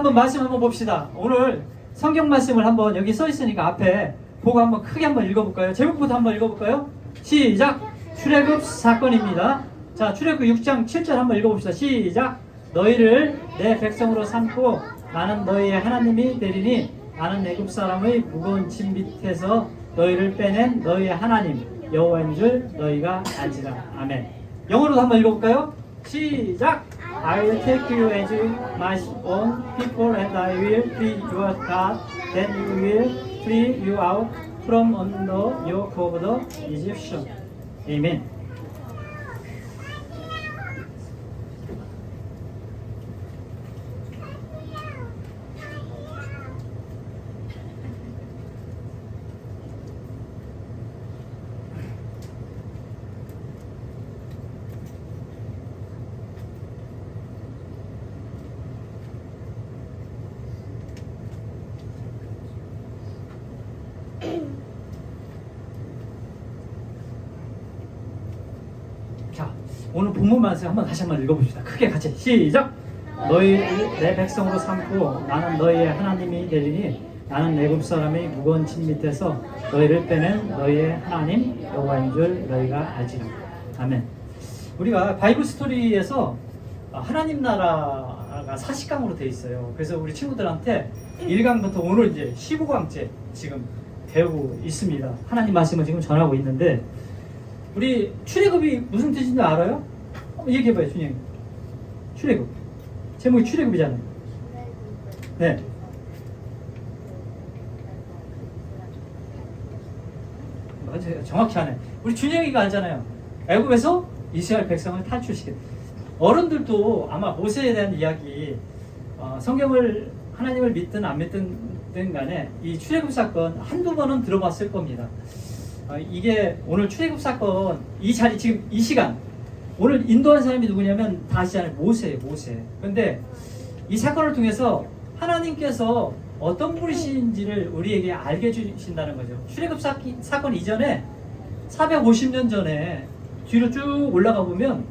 한번 말씀 한번 봅시다. 오늘 성경 말씀을 한번 여기 써 있으니까 앞에 보고 한번 크게 한번 읽어볼까요? 제목부터 한번 읽어볼까요? 시작! 출애굽 사건입니다. 자, 출애굽 6장 7절 한번 읽어봅시다. 시작! 너희를 내 백성으로 삼고 나는 너희의 하나님이 되리니 나는 애굽 사람의 무거운 짐 밑에서 너희를 빼낸 너희의 하나님 여호와인 줄 너희가 알지라. 아멘. 영어로도 한번 읽어볼까요? 시작! I will take you as my own people and I will be your God. Then you will free you out from under yoke of the Egyptian. Amen. 자, 오늘 본문 말씀 한번 다시 한번 읽어봅시다. 크게 같이 시작! 너희 내 백성으로 삼고 나는 너희의 하나님이 되리니 나는 애굽 사람의 무거운 짐 밑에서 너희를 빼낸 너희의 하나님 여호와인 줄 너희가 알지라. 아멘. 우리가 바이블 스토리에서 하나님 나라가 40강으로 되어 있어요. 그래서 우리 친구들한테 1강부터 오늘 이제 15강째 지금 배우고 있습니다. 하나님 말씀을 지금 전하고 있는데 우리 출애굽이 무슨 뜻인지 알아요? 한번 얘기해봐요, 준영이. 출애굽. 제목이 출애굽이잖아요. 네. 맞아요. 정확히 하네. 우리 준영이가 알잖아요. 애굽에서 이스라엘 백성을 탈출시켰. 어른들도 아마 모세에 대한 이야기, 성경을 하나님을 믿든 안 믿든 간에 이 출애굽 사건 한두 번은 들어봤을 겁니다. 이게 오늘 출애굽 사건 이 자리 지금 이 시간 오늘 인도한 사람이 누구냐면 다 아시잖아요. 모세예요. 모세. 근데 이 사건을 통해서 하나님께서 어떤 분이신지를 우리에게 알게 해주신다는 거죠. 출애굽 사건 이전에 450년 전에 뒤로 쭉 올라가 보면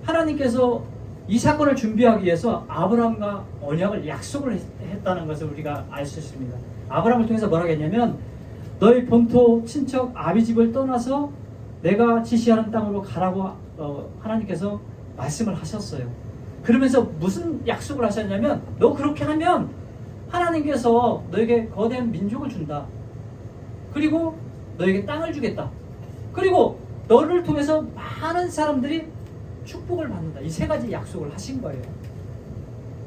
하나님께서 이 사건을 준비하기 위해서 아브라함과 언약을 약속을 했다는 것을 우리가 알 수 있습니다. 아브라함을 통해서 뭐라고 했냐면 너희 본토 친척 아비 집을 떠나서 내가 지시하는 땅으로 가라고 하나님께서 말씀을 하셨어요. 그러면서 무슨 약속을 하셨냐면 너 그렇게 하면 하나님께서 너에게 거대한 민족을 준다. 그리고 너에게 땅을 주겠다. 그리고 너를 통해서 많은 사람들이 축복을 받는다. 이 세 가지 약속을 하신 거예요.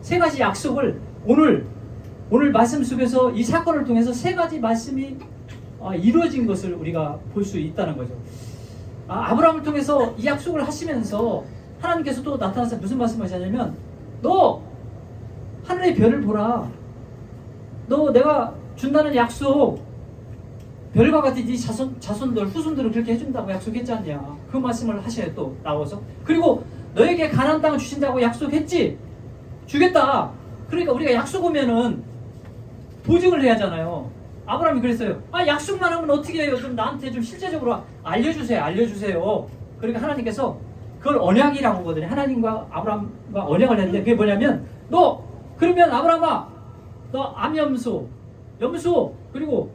세 가지 약속을 오늘 말씀 속에서 이 사건을 통해서 세 가지 말씀이 이루어진 것을 우리가 볼 수 있다는 거죠. 아브라함을 통해서 이 약속을 하시면서 하나님께서 또 나타나서 무슨 말씀하시냐면 너 하늘의 별을 보라. 너 내가 준다는 약속 별과 같이 네 자손들 후손들을 그렇게 해준다고 약속했지 않냐. 그 말씀을 하셔요. 또 나와서. 그리고 너에게 가나안 땅을 주신다고 약속했지. 주겠다. 그러니까 우리가 약속 오면은 보증을 해야 하잖아요. 아브라함이 그랬어요. 약속만 하면 어떻게 해요? 좀 나한테 좀 실제적으로 알려주세요. 그러니까 하나님께서 그걸 언약이라고 하거든요. 하나님과 아브라함과 언약을 했는데 그게 뭐냐면 그러면 아브라함아 너 암염소, 염소, 그리고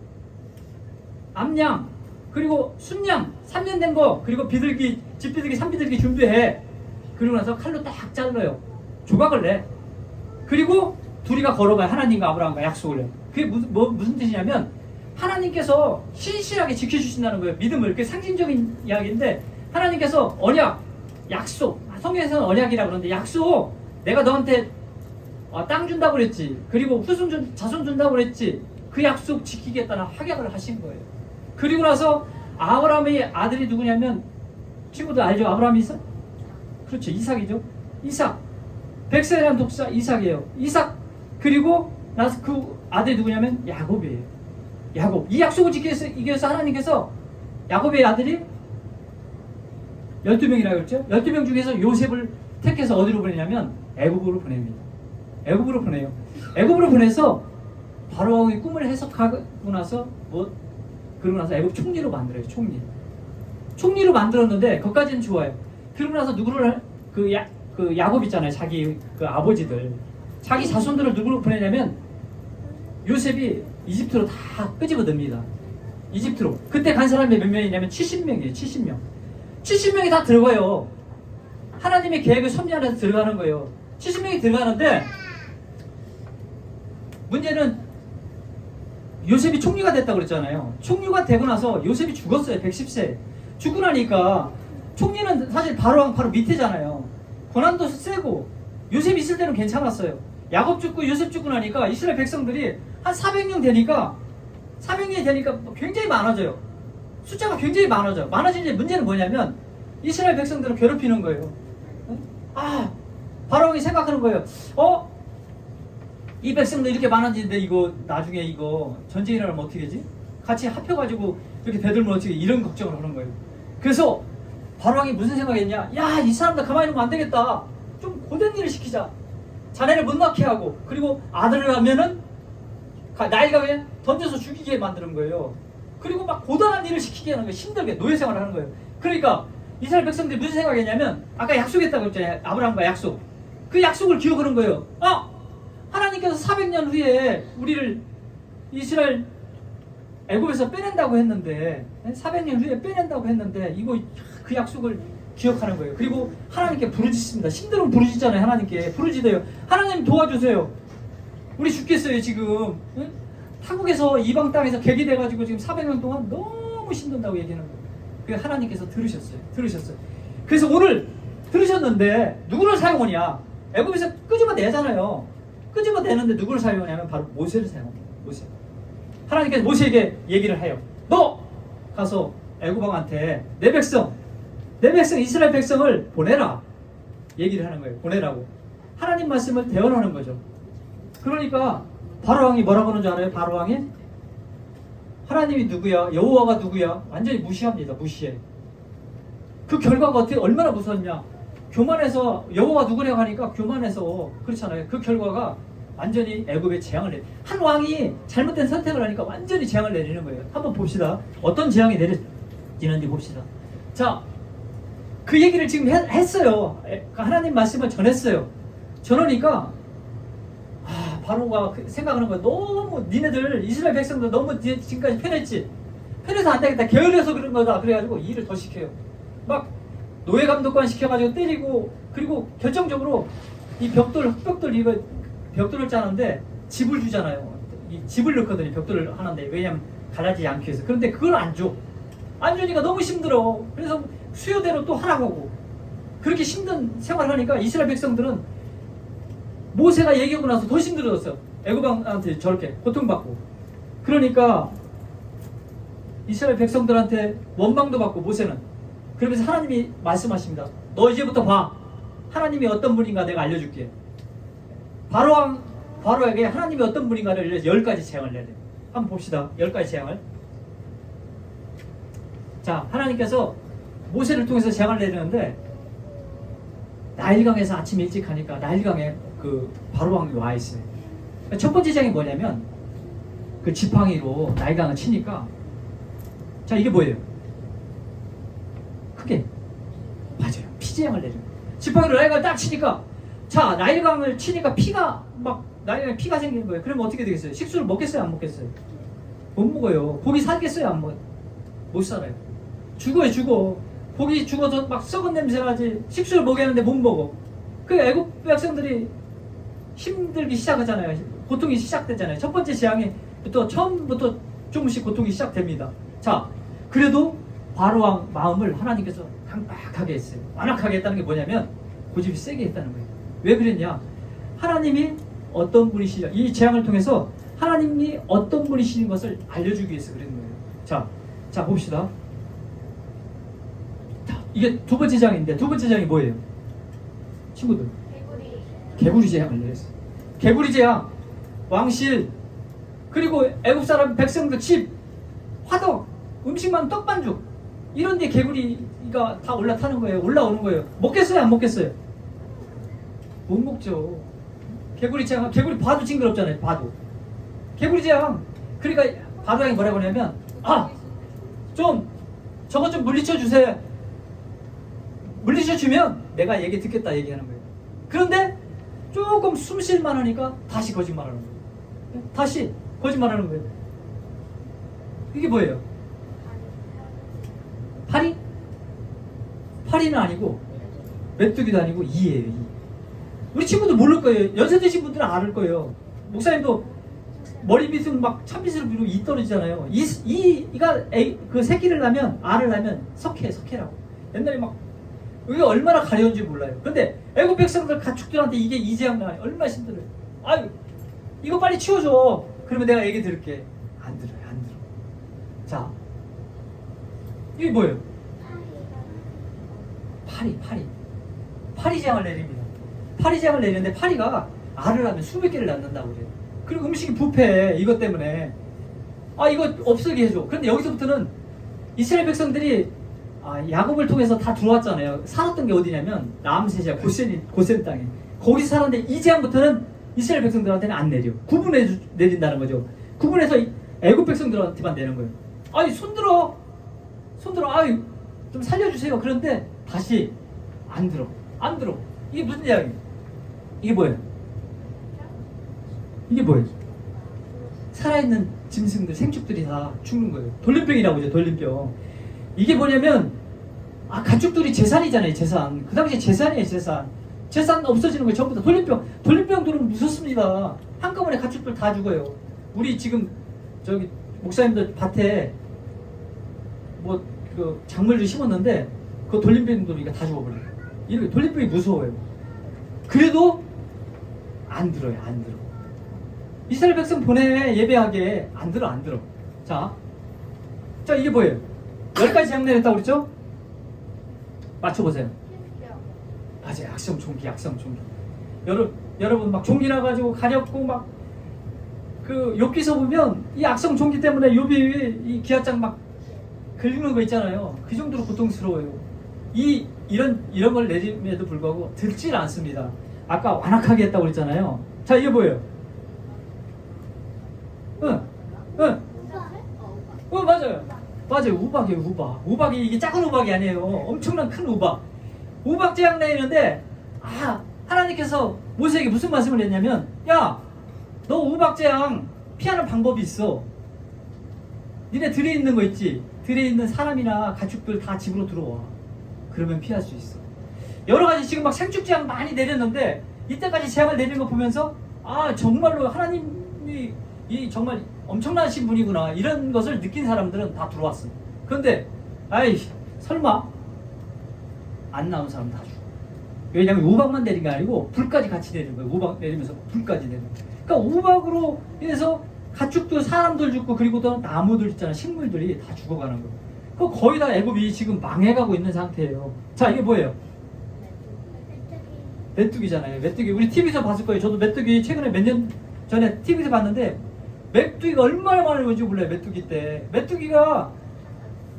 암양, 그리고 순양 3년 된 거, 그리고 비둘기, 집비둘기, 산비둘기 준비해. 그리고 나서 칼로 딱 잘라요. 조각을 내. 그리고 둘이가 걸어가요. 하나님과 아브라함과 약속을 해요. 그게 무슨 뜻이냐면 하나님께서 신실하게 지켜주신다는 거예요. 믿음을. 그게 상징적인 이야기인데 하나님께서 언약, 약속, 성경에서는 언약이라고 그러는데 약속, 내가 너한테 땅 준다고 그랬지. 그리고 자손 준다고 그랬지. 그 약속 지키겠다는 확약을 하신 거예요. 그리고 나서 아브라함의 아들이 누구냐면 친구들 알죠? 아브라함이 이삭? 그렇죠. 이삭이죠. 이삭. 백세라는 독사 이삭이에요. 이삭. 그리고 나서 그 아들이 누구냐면 야곱이에요. 야곱. 이 약속을 지키기 위해서 하나님께서 야곱의 아들이 12명이라고 했죠. 12명 중에서 요셉을 택해서 어디로 보내냐면 애굽으로 보냅니다. 애굽으로 보내요. 애굽으로 보내서 바로의 꿈을 해석하고 나서 그러고 나서 애굽 총리로 만들어요. 총리로 만들었는데 그것까지는 좋아요. 그러고 나서 누구를 그 야곱 있잖아요. 자기 그 아버지들 자기 자손들을 누구로 보내냐면 요셉이 이집트로 다 끄집어냅니다. 이집트로. 그때 간 사람이 몇 명이냐면 70명이에요. 70명. 70명이 다 들어가요. 하나님의 계획을 섭리 안에서 들어가는 거예요. 70명이 들어가는데 문제는 요셉이 총리가 됐다고 그랬잖아요. 총리가 되고 나서 요셉이 죽었어요. 110세. 죽고 나니까 총리는 사실 바로 밑에잖아요. 권한도 세고 요셉이 있을 때는 괜찮았어요. 야곱 죽고 요셉 죽고 나니까 이스라엘 백성들이 한 400명 되니까 굉장히 많아져요. 숫자가 굉장히 많아져. 많아지는 문제는 뭐냐면 이스라엘 백성들을 괴롭히는 거예요. 바로왕이 생각하는 거예요. 이 백성들 이렇게 많아지는데 이거 나중에 이거 전쟁이 일어나면 어떻게 되지? 같이 합혀가지고 이렇게 대들면 어떻게, 이런 걱정을 하는 거예요. 그래서 바로왕이 무슨 생각했냐? 야, 이 사람들 가만히 두면 안 되겠다. 좀 고된 일을 시키자. 자네를 못 낳게 하고, 그리고 아들을 하면은 나이가 왜 던져서 죽이게 만드는 거예요. 그리고 막 고단한 일을 시키게 하는 거예요. 힘들게 노예 생활을 하는 거예요. 그러니까 이스라엘 백성들이 무슨 생각했냐면, 아까 약속했다고 했잖아요. 아브라함과 약속. 그 약속을 기억하는 거예요. 하나님께서 400년 후에 우리를 이스라엘 애굽에서 빼낸다고 했는데, 400년 후에 빼낸다고 했는데, 이거 그 약속을 기억하는 거예요. 그리고 하나님께 부르짖습니다. 힘들면 부르짖잖아요. 하나님께 부르짖어요. 하나님 도와주세요. 우리 죽겠어요 지금. 타국에서 이방 땅에서 객이 돼가지고 지금 400년 동안 너무 힘든다고 얘기하는 거예요. 그 하나님께서 들으셨어요. 그래서 오늘 들으셨는데 누구를 사용하냐? 애굽에서 끄집어내잖아요. 끄집어내는데 누구를 사용하냐면 바로 모세를 사용합니다. 모세. 하나님께서 모세에게 얘기를 해요. 너 가서 애굽 왕한테 내 백성 이스라엘 백성을 보내라. 얘기를 하는 거예요. 보내라고. 하나님 말씀을 대언하는 거죠. 그러니까 바로왕이 뭐라고 하는 줄 알아요? 바로왕이 하나님이 누구야? 여호와가 누구야? 완전히 무시합니다. 무시해. 그 결과가 어떻게 얼마나 무서웠냐? 교만해서 여호와 누구냐고 하니까 교만해서 그렇잖아요. 그 결과가 완전히 애굽에 재앙을 내려. 한 왕이 잘못된 선택을 하니까 완전히 재앙을 내리는 거예요. 한번 봅시다. 어떤 재앙이 내려지는지 봅시다. 자, 그 얘기를 지금 했어요. 하나님 말씀을 전했어요. 전하니까 바로가 생각하는 거야. 너무 니네들 이스라엘 백성들 너무 지금까지 편했지. 편해서 안 되겠다. 게을러서 그런 거다. 그래가지고 일을 더 시켜요. 막 노예 감독관 시켜가지고 때리고, 그리고 결정적으로 이 벽돌 이거 벽돌을 짜는데 집을 주잖아요. 이 집을 넣거든요. 벽돌을 하는데. 왜냐면 갈라지지 않기 위해서. 그런데 그걸 안 줘. 안 주니까 너무 힘들어. 그래서 수요대로 또 하라고 하고. 그렇게 힘든 생활을 하니까 이스라엘 백성들은 모세가 얘기하고 나서 더 힘들어졌어요. 애굽왕한테 저렇게 고통받고. 그러니까 이스라엘 백성들한테 원망도 받고 모세는. 그러면서 하나님이 말씀하십니다. 너 이제부터 봐. 하나님이 어떤 분인가 내가 알려줄게. 바로에게 하나님이 어떤 분인가를 10가지 재앙을 내려요. 한번 봅시다. 10가지 재앙을. 자, 하나님께서 모세를 통해서 재앙을 내리는데, 나일강에서 아침 일찍 가니까 나일강에 그 바로왕이 와 있어요. 첫 번째 재앙이 뭐냐면, 그 지팡이로 나일강을 치니까, 자, 이게 뭐예요? 크게 맞아요. 피재앙을 내려요. 지팡이로 나일강을 딱 치니까, 자, 나일강을 치니까 나일강에 피가 생기는 거예요. 그러면 어떻게 되겠어요? 식수를 먹겠어요? 안 먹겠어요? 못 먹어요. 고기 살겠어요? 안 먹어요? 못 살아요. 죽어. 고기 죽어서 막 썩은 냄새 나지. 식수를 먹였는데 못 먹어. 그 애국 백성들이 힘들기 시작하잖아요. 고통이 시작되잖아요. 첫 번째 재앙부터 처음부터 조금씩 고통이 시작됩니다. 자, 그래도 바로왕 마음을 하나님께서 강박하게 했어요. 완악하게 했다는 게 뭐냐면 고집이 세게 했다는 거예요. 왜 그랬냐? 하나님이 어떤 분이시냐, 이 재앙을 통해서 하나님이 어떤 분이시는 것을 알려주기 위해서 그랬는 거예요. 자 봅시다. 이게 두 번째 재앙인데, 두 번째 재앙이 뭐예요? 친구들, 개구리 재앙을 내렸어요. 개구리 재앙, 왕실, 그리고 애국 사람 백성들 집, 화덕, 음식만 떡반죽, 이런 데 개구리가 다 올라타는 거예요. 올라오는 거예요. 먹겠어요? 안 먹겠어요? 못 먹죠. 개구리 재앙, 개구리 봐도 징그럽잖아요. 봐도. 개구리 재앙. 그러니까 바로왕이 뭐라고 하냐면, 저거 좀 물리쳐 주세요. 물리쳐 주면 내가 얘기 듣겠다 얘기하는 거예요. 그런데 조금 숨 쉴만 하니까 다시 거짓말하는 거예요. 다시 거짓말하는 거예요. 이게 뭐예요? 파리? 파리는 아니고 메뚜기도 아니고 이예요. 이. 우리 친구들 모를 거예요. 연세 드신 분들은 알을 거예요. 목사님도 머리 밑은 막 참빗으로 밀고 이 떨어지잖아요. 이가 그 새끼를 낳으면 알을 낳으면 석회라고. 옛날에 막 이게 얼마나 가려운지 몰라요. 근데 애국 백성들 가축들한테 이게 이재양 나와요. 얼마나 힘들어요. 아유 이거 빨리 치워줘. 그러면 내가 얘기 들을게. 안 들어요. 안 들어. 자 이게 뭐예요? 파리재앙을 내립니다. 파리재앙을 내리는데 파리가 알을 하면 수백 개를 낳는다고 그래요. 그리고 음식이 부패해. 이것 때문에 이거 없애게 해줘. 그런데 여기서부터는 이스라엘 백성들이 야곱을 통해서 다 들어왔잖아요. 살았던 게 어디냐면 라암세시아 고센 땅에. 거기서 살았는데 이제부터는 이스라엘 백성들한테는 안 내려. 구분해 내린다는 거죠. 구분해서 애굽 백성들한테만 내는 거예요. 아니 손들어. 아유 좀 살려주세요. 그런데 다시 안 들어. 이게 무슨 이야기예요? 이게 뭐예요? 살아있는 짐승들, 생축들이 다 죽는 거예요. 돌림병이라고 하죠. 돌림병. 이게 뭐냐면 가축들이 재산이잖아요. 재산. 그 당시에 재산이에요. 재산 없어지는 거예요. 전부 다 돌림병들은 무섭습니다. 한꺼번에 가축들 다 죽어요. 우리 지금 저기 목사님들 밭에 뭐 그 작물들 심었는데 그 돌림병들이 다 죽어버려요. 이렇게 돌림병이 무서워요. 그래도 안 들어요. 이스라엘 백성 보내 예배하게 안 들어. 자 이게 뭐예요? 10가지 재앙 내렸다고 그랬죠? 맞춰보세요. 맞아요. 악성 종기. 여러분 막 종기나 가지고 가렵고 막 그 욥기서 보면 이 악성 종기 때문에 욥이 이 기아장 막 긁는 거 있잖아요. 그 정도로 고통스러워요. 이런 걸 내림에도 불구하고 듣질 않습니다. 아까 완악하게 했다고 그랬잖아요. 자 이게 뭐예요? 맞아요. 우박이에요. 우박이 이게 작은 우박이 아니에요. 엄청난 큰 우박. 우박 재앙 내리는데 하나님께서 모세에게 무슨 말씀을 했냐면 야, 너 우박 재앙 피하는 방법이 있어. 니네 들에 있는 거 있지? 들에 있는 사람이나 가축들 다 집으로 들어와. 그러면 피할 수 있어. 여러 가지 지금 막 생축 재앙 많이 내렸는데 이때까지 재앙을 내리는 거 보면서 정말로 하나님이 정말 엄청나신 분이구나 이런 것을 느낀 사람들은 다 들어왔어. 그런데 설마 안 나온 사람 다 죽어. 왜냐면 우박만 내린 게 아니고 불까지 같이 내린 거예요. 우박 내리면서 불까지 내린 거예요. 그러니까 우박으로 인해서 가축도 사람들 죽고 그리고 또 나무들 있잖아. 식물들이 다 죽어가는 거예요. 그 거의 다 애굽이 지금 망해가고 있는 상태예요. 자 이게 뭐예요? 메뚜기잖아요. 메뚜기 우리 TV에서 봤을 거예요. 저도 메뚜기 최근에 몇 년 전에 TV에서 봤는데 메뚜기가 얼마나 많이 오는지 몰라요. 메뚜기 때 메뚜기가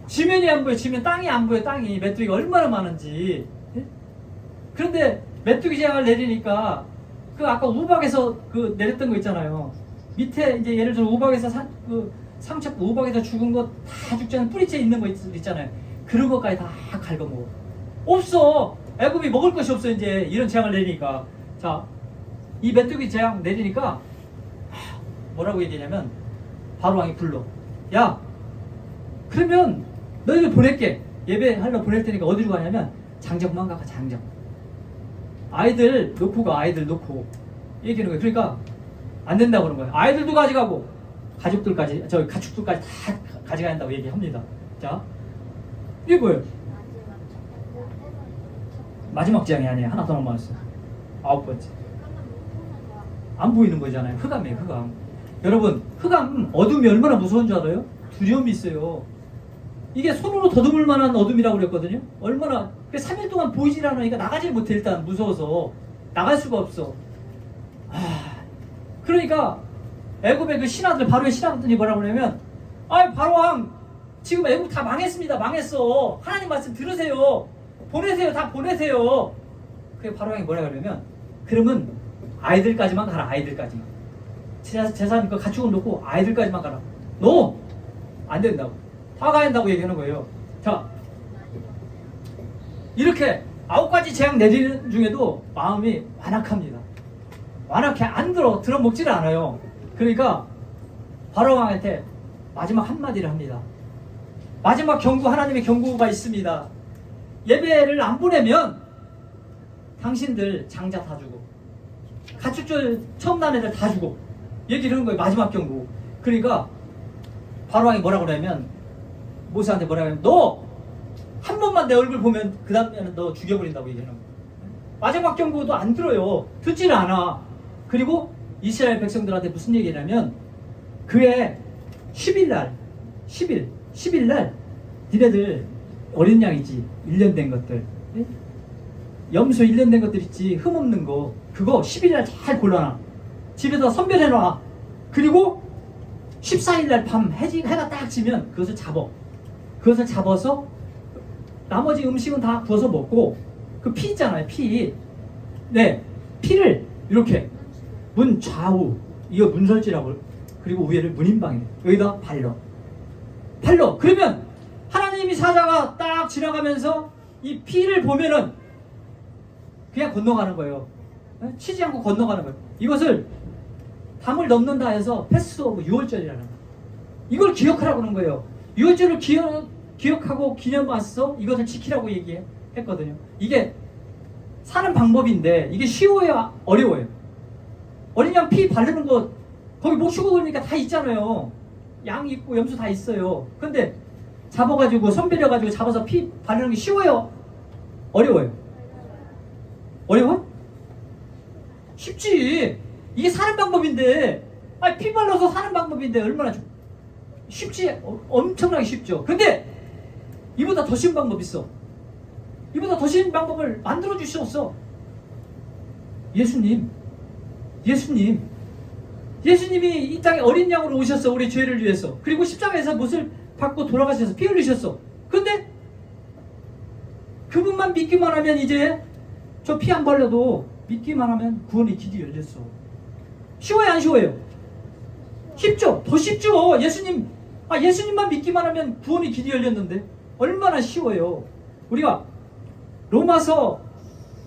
지면이 안 보여. 땅이 안 보여. 땅이 메뚜기가 얼마나 많은지. 그런데 메뚜기 재앙을 내리니까 그 아까 우박에서 그 내렸던 거 있잖아요. 밑에 이제 예를 들어 우박에서 상처 우박에서 죽은 거 다 죽잖아요. 뿌리째 있는 거 있잖아요. 그런 것까지 다 갉아먹어. 없어. 애굽이 먹을 것이 없어. 이제 이런 재앙을 내리니까. 자, 이 메뚜기 재앙 내리니까 뭐라고 얘기하냐면 바로 왕이 불러. 야, 그러면 너희들 보낼게. 예배하러 보낼 테니까 어디로 가냐면 장정만 가. 장정. 아이들 놓고 가. 얘기하는 거예요. 그러니까 안 된다고 그러는 거예요. 아이들도 가져가고 가족들까지 가축들까지 다 가져가야 한다고 얘기합니다. 자, 이게 뭐예요? 마지막 재앙이 아니에요. 하나 더 남았어요. 9번째. 안 보이는 거잖아요. 흑암이에요. 흑암. 여러분, 흑암 어둠이 얼마나 무서운 줄 알아요? 두려움이 있어요. 이게 손으로 더듬을 만한 어둠이라고 그랬거든요. 얼마나 3일 동안 보이질 않으니까 나가질 못해. 일단 무서워서 나갈 수가 없어. 그러니까 애굽의 그 신하들, 바로의 신하들이 뭐라고 그러냐면 바로왕 지금 애굽 다 망했습니다. 망했어. 하나님 말씀 들으세요. 보내세요. 다 보내세요. 그게 바로왕이 뭐라고 그러냐면 그러면 아이들까지만 가라. 아이들까지만. 재산 그 가축은 놓고 아이들까지만 가라. 너 안 된다고. 다 가야 한다고 얘기하는 거예요. 자, 이렇게 9가지 재앙 내리는 중에도 마음이 완악합니다. 완악해 안 들어먹지를 않아요. 그러니까 바로왕한테 마지막 한마디를 합니다. 마지막 경고, 하나님의 경고가 있습니다. 예배를 안 보내면 당신들 장자 다 주고 가축줄 처음 난 애들 다 주고 얘기를 하는 거예요. 마지막 경고. 그러니까 바로왕이 뭐라고 그러냐면 모세한테 뭐라고 하냐면 너 한 번만 내 얼굴 보면 그 다음에는 너 죽여버린다고 얘기하는 거예요. 마지막 경고도 안 들어요. 듣지를 않아. 그리고 이스라엘 백성들한테 무슨 얘기냐면 그해 10일 10일 니네들 어린 양이지 1년 된 것들 염소 1년 된 것들 있지 흠없는 거 그거 10일날 잘 골라놔. 집에다 선별해놔. 그리고 14일날 밤 해가 딱 지면 그것을 잡아서 나머지 음식은 다 구워서 먹고 그 피 있잖아요. 피를 이렇게 문 좌우 이거 문설지라고 그리고 위에를 문인방에 여기다 발로 그러면 하나님이 사자가 딱 지나가면서 이 피를 보면은 그냥 건너가는 거예요. 치지 않고 건너가는 거예요. 이것을 담을 넘는다 해서 패스 오브 6월절이라는 거예요. 이걸 기억하라고 하는 거예요. 6월절을 기억하고 기념하서 이것을 지키라고 얘기했거든요. 이게 사는 방법인데 이게 쉬워야 어려워요. 어린 양 피 바르는 거 거기 목 쉬고 그러니까 다 있잖아요. 양 있고 염소 다 있어요. 근데 잡아가지고 선별해가지고 잡아서 피 바르는 게 쉬워요? 어려워요? 어려워? 쉽지. 이게 사는 방법인데 피 발라서 사는 방법인데 얼마나 쉽지. 엄청나게 쉽죠. 근데 이보다 더 쉬운 방법 있어. 이보다 더 쉬운 방법을 만들어 주셨어. 예수님이 이 땅에 어린 양으로 오셨어. 우리 죄를 위해서. 그리고 십자가에서 못을 받고 돌아가셔서 피 흘리셨어. 근데 그분만 믿기만 하면 이제 저 피 안 발려도 믿기만 하면 구원의 길이 열렸어. 쉬워요 안 쉬워요? 쉽죠? 더 쉽죠. 예수님만 믿기만 하면 구원의 길이 열렸는데 얼마나 쉬워요. 우리가 로마서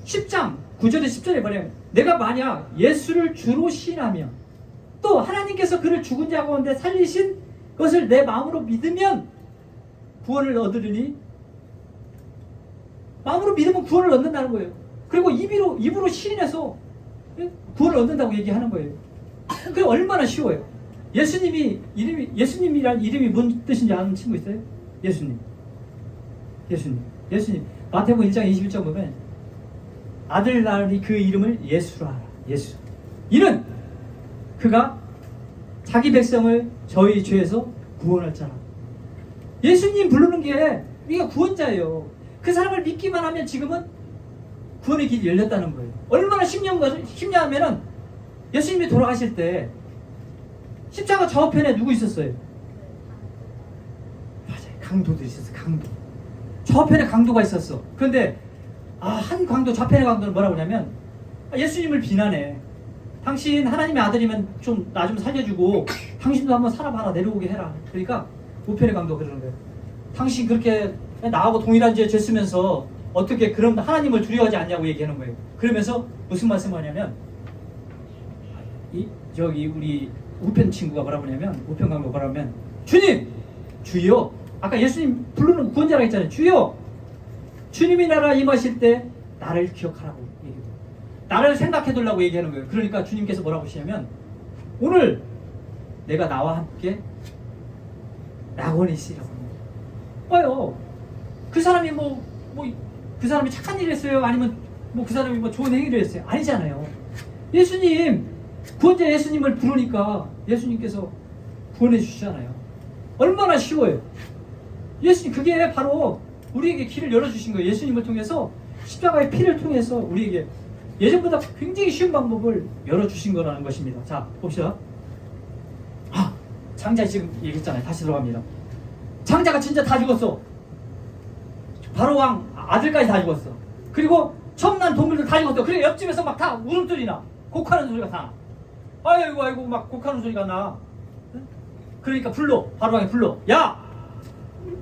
10장 9절에 10절에 말하면 내가 만약 예수를 주로 신하며 또 하나님께서 그를 죽은 자 가운데 살리신 것을 내 마음으로 믿으면 구원을 얻으리니 마음으로 믿으면 구원을 얻는다는 거예요. 그리고 입으로 시인해서 구원을 얻는다고 얘기하는 거예요. 그게 얼마나 쉬워요. 예수님이란 이름이 뭔 뜻인지 아는 친구 있어요? 예수님. 마태복음 1장 21절 보면 아들 낳으니 그 이름을 예수라 하라. 예수. 이는 그가 자기 백성을 저희 죄에서 구원할 자라. 예수님 부르는 게 우리가 구원자예요. 그 사람을 믿기만 하면 지금은 구원의 길이 열렸다는 거예요. 얼마나 쉽냐면은 예수님이 돌아가실 때 십자가 저편에 누구 있었어요? 맞아요. 강도들이 있었어요. 강도. 저편에 강도가 있었어. 그런데 한 강도, 좌편의 강도는 뭐라고 하냐면 예수님을 비난해. 당신 하나님의 아들이면 좀 나 좀 살려주고 당신도 한번 살아봐라. 내려오게 해라. 그러니까 우편의 강도가 그러는 거예요. 당신 그렇게 나하고 동일한 죄 쓰면서 어떻게 그런 하나님을 두려워하지 않냐고 얘기하는 거예요. 그러면서 무슨 말씀을 하냐면 우리 우편 친구가 뭐라고 하냐면 우편 강도가 뭐라고 하면 주님! 주여! 아까 예수님 부르는 구원자라고 했잖아요. 주여! 주님이 나라 임하실 때 나를 기억하라고 얘기해요. 나를 생각해두려고 얘기하는 거예요. 그러니까 주님께서 뭐라고 하시냐면 오늘 내가 나와 함께 낙원에 있으라고 합니다. 봐요. 그 사람이 그 사람이 착한 일을 했어요? 아니면 그 사람이 좋은 행위를 했어요? 아니잖아요. 예수님, 구원자 예수님을 부르니까 예수님께서 구원해 주시잖아요. 얼마나 쉬워요. 예수님, 그게 바로 우리에게 길을 열어주신 거예요. 예수님을 통해서 십자가의 피를 통해서 우리에게 예전보다 굉장히 쉬운 방법을 열어주신 거라는 것입니다. 자, 봅시다. 장자 지금 얘기했잖아요. 다시 들어갑니다. 장자가 진짜 다 죽었어. 바로왕 아들까지 다 죽었어. 그리고 처음 난 동물들 다 죽었어. 그리고 옆집에서 막 다 울음소리 나. 곡하는 소리가 다 나. 아이고 막 곡하는 소리가 나. 그러니까 바로왕이 불러. 야!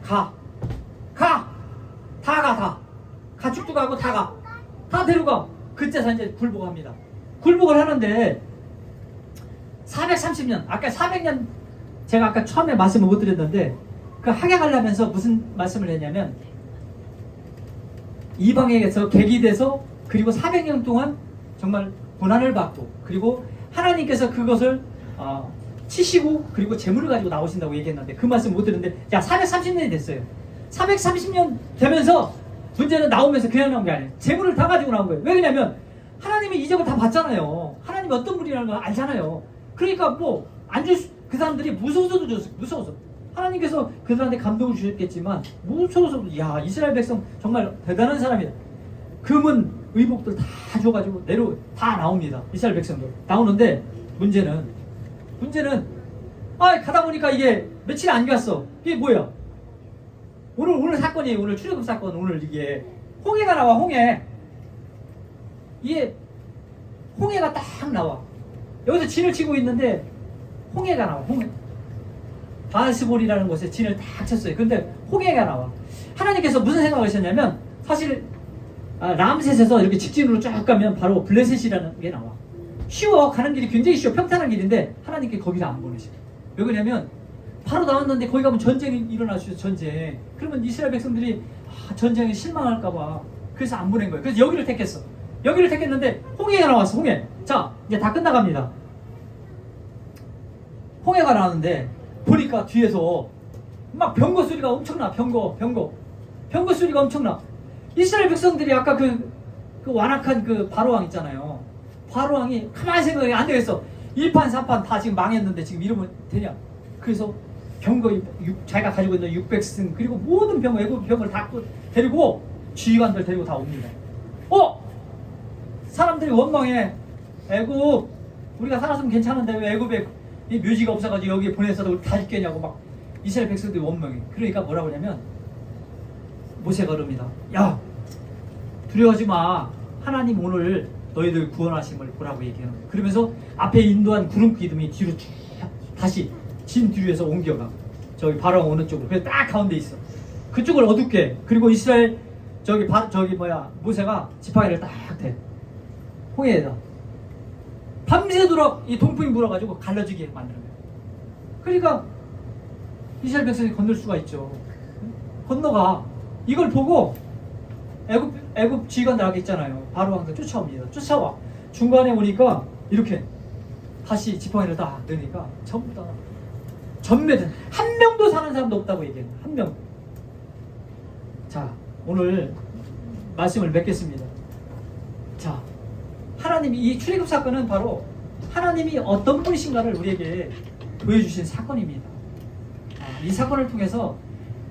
가! 가축도 가고 다 데려가. 그때서 이제 굴복합니다. 굴복을 하는데 430년, 아까 400년 제가 아까 처음에 말씀을 못 드렸는데 그 하객을 하면서 무슨 말씀을 했냐면 이방에게서 객이 돼서 그리고 400년 동안 정말 고난을 받고 그리고 하나님께서 그것을 치시고 그리고 재물을 가지고 나오신다고 얘기했는데 그 말씀 못 드렸는데 야 430년이 됐어요. 430년 되면서 문제는 나오면서 그냥 나온 게 아니에요. 재물을 다 가지고 나온 거예요. 왜 그러냐면 하나님이 이적을 다 봤잖아요. 하나님이 어떤 분이라는 걸 알잖아요. 그러니까 뭐 안 줄 그 사람들이 무서워서도 줬어요. 무서워서 하나님께서 그들한테 감동을 주셨겠지만 무서워서도 야 이스라엘 백성 정말 대단한 사람이다. 금은 의복들 다 줘가지고 내려 다 나옵니다. 이스라엘 백성들 나오는데 문제는 가다 보니까 이게 며칠 안 갔어. 이게 뭐야? 오늘 사건이에요. 오늘 출애굽 사건. 오늘 이게 홍해가 나와. 이게 홍해가 딱 나와. 여기서 진을 치고 있는데 홍해가 나와. 바알스볼이라는 곳에 진을 딱 쳤어요. 근데 홍해가 나와. 하나님께서 무슨 생각을 하셨냐면 사실 람셋에서 이렇게 직진으로 쭉 가면 바로 블레셋이라는 게 나와. 쉬워. 가는 길이 굉장히 쉬워. 평탄한 길인데 하나님께 거기를 안 보내셔. 왜 그러냐면 바로 나왔는데 거기 가면 전쟁이 일어날 수 있어. 전쟁. 그러면 이스라엘 백성들이 전쟁에 실망할까봐 그래서 안 보낸 거예요. 그래서 여기를 택했어. 여기를 택했는데 홍해가 나왔어. 홍해. 자 이제 다 끝나갑니다. 홍해가 나왔는데 보니까 뒤에서 막 병거 소리가 엄청나. 병거 소리가 엄청나. 이스라엘 백성들이 아까 그 완악한 그 바로왕 있잖아요. 바로왕이 가만히 생각이 안 되겠어. 1판 4판 다 지금 망했는데 지금 이러면 되냐. 그래서 병거 자기가 가지고 있는 600승 그리고 모든 병거 애국 병거를 다 데리고 지휘관들 데리고 다 옵니다. 사람들이 원망해. 애국 우리가 살았으면 괜찮은데 왜 애국에 이 묘지가 없어가지고 여기에 보내서 우리 다 죽겠냐고 막 이스라엘 백성들이 원망해. 그러니까 뭐라고 하냐면 모세가 그럽니다. 야 두려워하지 마. 하나님 오늘 너희들 구원하심을 보라고 얘기하는 거예요. 그러면서 앞에 인도한 구름 기둥이 뒤로 다시 진 뒤에서 옮겨가. 저기 바로 오는 쪽으로. 그래서 딱 가운데 있어. 그쪽을 어둡게. 그리고 이스라엘 모세가 지팡이를 딱 대. 홍해에다. 밤새도록 이 동풍이 불어가지고 갈라지게 만드는 거예요. 그러니까 이스라엘 백성이 건널 수가 있죠. 건너가. 이걸 보고 애굽 지휘관들 하게 있잖아요. 바로 항상 쫓아옵니다. 쫓아와. 중간에 오니까 이렇게 다시 지팡이를 딱 넣으니까 전부 다 전멸된 한 명도 사는 사람도 없다고 얘기해요. 한 명. 자 오늘 말씀을 맺겠습니다. 자 하나님이 이 출애굽 사건은 바로 하나님이 어떤 분이신가를 우리에게 보여주신 사건입니다. 이 사건을 통해서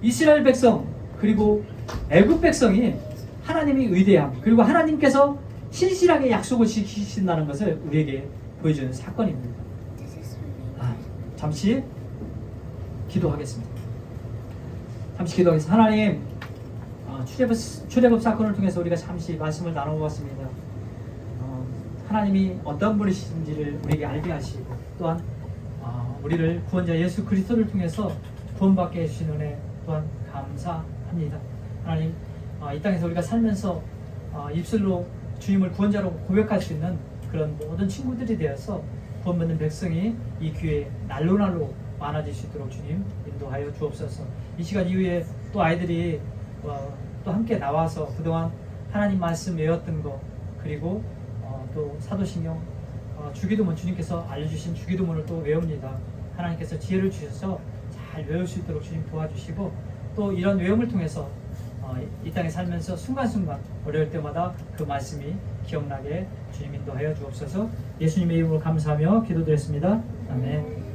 이스라엘 백성 그리고 애굽 백성이 하나님이 위대함 그리고 하나님께서 신실하게 약속을 지키신다는 것을 우리에게 보여주는 사건입니다. 잠시 기도하겠습니다. 하나님 출애굽 사건을 통해서 우리가 잠시 말씀을 나눠보았습니다. 하나님이 어떤 분이신지를 우리에게 알게 하시고 또한 우리를 구원자 예수 그리스도를 통해서 구원받게 해주신 은혜 또한 감사합니다. 하나님 이 땅에서 우리가 살면서 입술로 주님을 구원자로 고백할 수 있는 그런 모든 친구들이 되어서 구원받는 백성이 이 기회에 날로 많아질 수 있도록 주님 인도하여 주옵소서. 이 시간 이후에 또 아이들이 또 함께 나와서 그동안 하나님 말씀 외웠던 거 그리고 또 사도신경 주기도문 주님께서 알려주신 주기도문을 또 외웁니다. 하나님께서 지혜를 주셔서 잘 외울 수 있도록 주님 도와주시고 또 이런 외움을 통해서 이 땅에 살면서 순간순간 어려울 때마다 그 말씀이 기억나게 주님 인도하여 주옵소서. 예수님의 이름으로 감사하며 기도드렸습니다. 아멘.